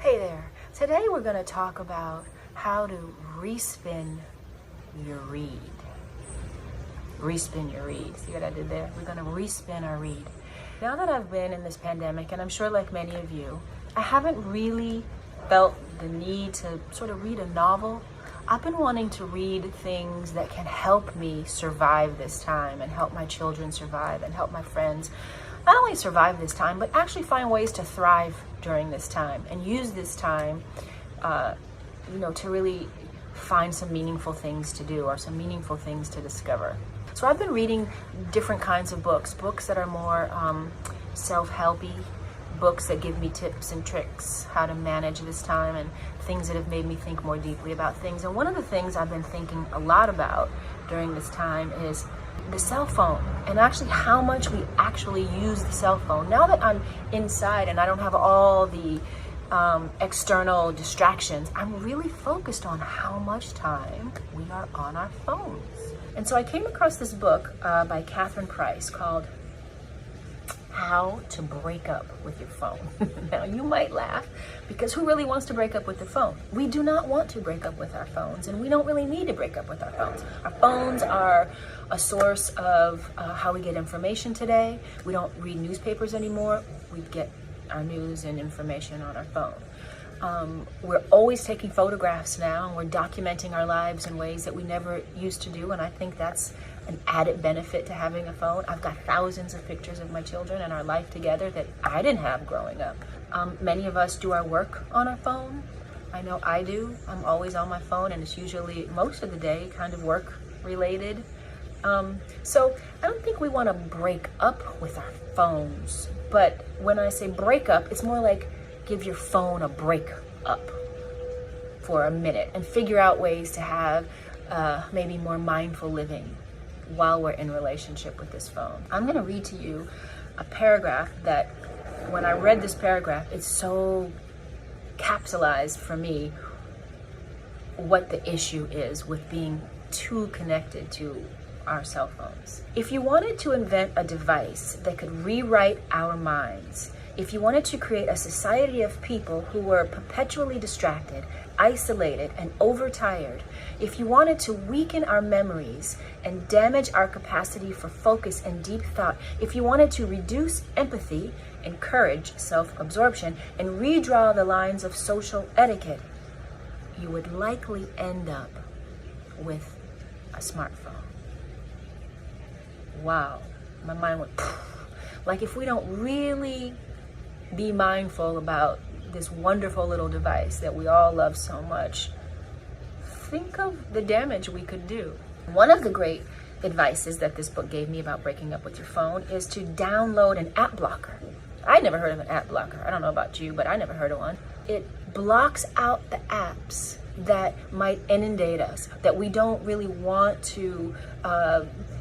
Hey there. Today we're going to talk about how to respin your read. Respin your read. See what I did there? We're going to respin our read. Now that I've been in this pandemic, and I'm sure like many of you, I haven't really felt the need to sort of read a novel. I've been wanting to read things that can help me survive this time and help my children survive and help my friends not only survive this time, but actually find ways to thrive during this time and use this time, to really find some meaningful things to do or some meaningful things to discover. So I've been reading different kinds of books that are more self-helpy, books that give me tips and tricks how to manage this time and things that have made me think more deeply about things. And one of the things I've been thinking a lot about during this time is the cell phone, and actually how much we actually use the cell phone. Now that I'm inside and I don't have all the external distractions, I'm really focused on how much time we are on our phones. And so I came across this book by Catherine Price called How to Break Up with Your Phone. Now you might laugh, because who really wants to break up with their phone? We do not want to break up with our phones, and we don't really need to break up with our phones. Our phones are a source of how we get information today. We don't read newspapers anymore. We get our news and information on our phone. We're always taking photographs now, and we're documenting our lives in ways that we never used to do, and I think that's an added benefit to having a phone. I've got thousands of pictures of my children and our life together that I didn't have growing up. Many of us do our work on our phone. I know I do. I'm always on my phone, and it's usually most of the day kind of work related. So I don't think we want to break up with our phones, but when I say break up, it's more like give your phone a break up for a minute and figure out ways to have maybe more mindful living while we're in relationship with this phone. I'm going to read to you a paragraph that when I read this paragraph, it's so capsulized for me what the issue is with being too connected to our cell phones. If you wanted to invent a device that could rewrite our minds, if you wanted to create a society of people who were perpetually distracted, isolated, and overtired, if you wanted to weaken our memories and damage our capacity for focus and deep thought, if you wanted to reduce empathy, encourage self-absorption, and redraw the lines of social etiquette, you would likely end up with a smartphone. Wow, my mind went like, if we don't really be mindful about this wonderful little device that we all love so much, think of the damage we could do. One of the great advices that this book gave me about breaking up with your phone is to download an app blocker. I never heard of an app blocker. I don't know about you, but I never heard of one. It blocks out the apps that might inundate us, that we don't really want to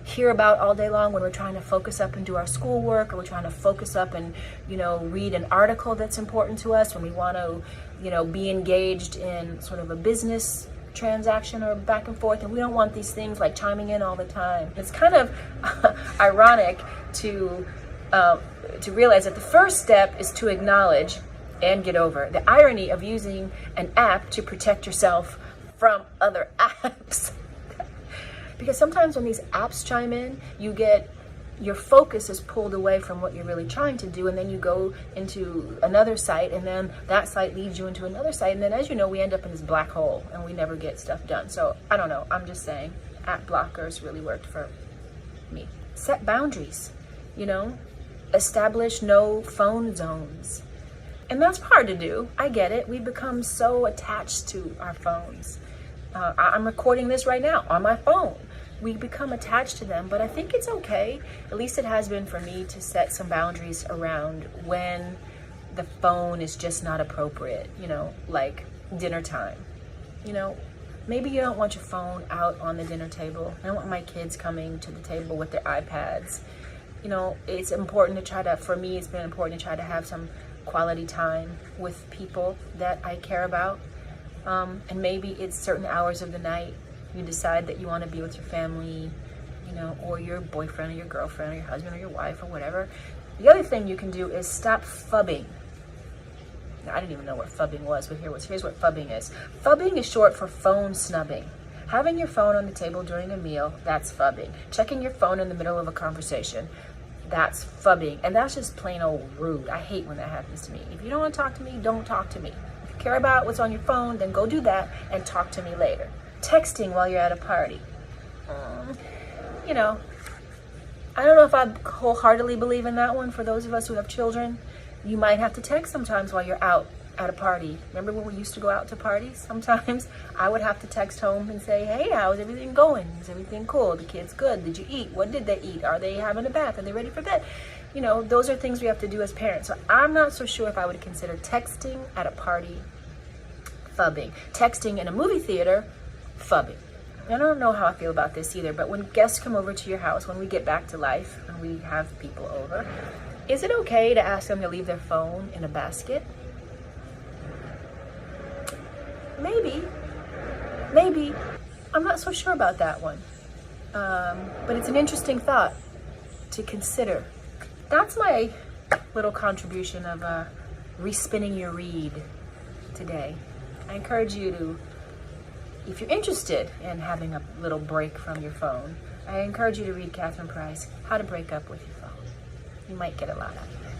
hear about all day long when we're trying to focus up and do our schoolwork, or we're trying to focus up and read an article that's important to us, when we want to be engaged in sort of a business transaction or back and forth, and we don't want these things like chiming in all the time. It's kind of ironic to realize that the first step is to acknowledge and get over the irony of using an app to protect yourself from other apps. Because sometimes when these apps chime in, your focus is pulled away from what you're really trying to do, and then you go into another site, and then that site leads you into another site, and then, as you know, we end up in this black hole and we never get stuff done. So I don't know, I'm just saying, app blockers really worked for me. Set boundaries, establish no phone zones. And that's hard to do. I get it. We become so attached to our phones. I'm recording this right now on my phone. We become attached to them, but I think it's okay, at least it has been for me, to set some boundaries around when the phone is just not appropriate, like dinner time. Maybe you don't want your phone out on the dinner table. I don't want my kids coming to the table with their iPads. It's important to for me, it's been important to try to have some quality time with people that I care about. And maybe it's certain hours of the night you decide that you want to be with your family, or your boyfriend or your girlfriend or your husband or your wife or whatever. The other thing you can do is stop phubbing. I didn't even know what phubbing was, but here's what phubbing is. Phubbing is short for phone snubbing. Having your phone on the table during a meal, that's phubbing. Checking your phone in the middle of a conversation, that's phubbing. And that's just plain old rude. I hate when that happens to me. If you don't want to talk to me, don't talk to me. If you care about what's on your phone, then go do that and talk to me later. Texting while you're at a party. You know, I don't know if I wholeheartedly believe in that one. For those of us who have children, you might have to text sometimes while you're out at a party. Remember when we used to go out to parties? Sometimes I would have to text home and say, hey, how's everything going? Is everything cool? The kids good? Did you eat? What did they eat? Are they having a bath? Are they ready for bed? You know, those are things we have to do as parents. So I'm not so sure if I would consider texting at a party phubbing. Texting in a movie theater, phubbing. I don't know how I feel about this either, but when guests come over to your house, when we get back to life and we have people over, is it okay to ask them to leave their phone in a basket? Maybe. I'm not so sure about that one. But it's an interesting thought to consider. That's my little contribution of respinning your read today. I encourage you to, if you're interested in having a little break from your phone, I encourage you to read Catherine Price, How to Break Up with Your Phone. You might get a lot out of it.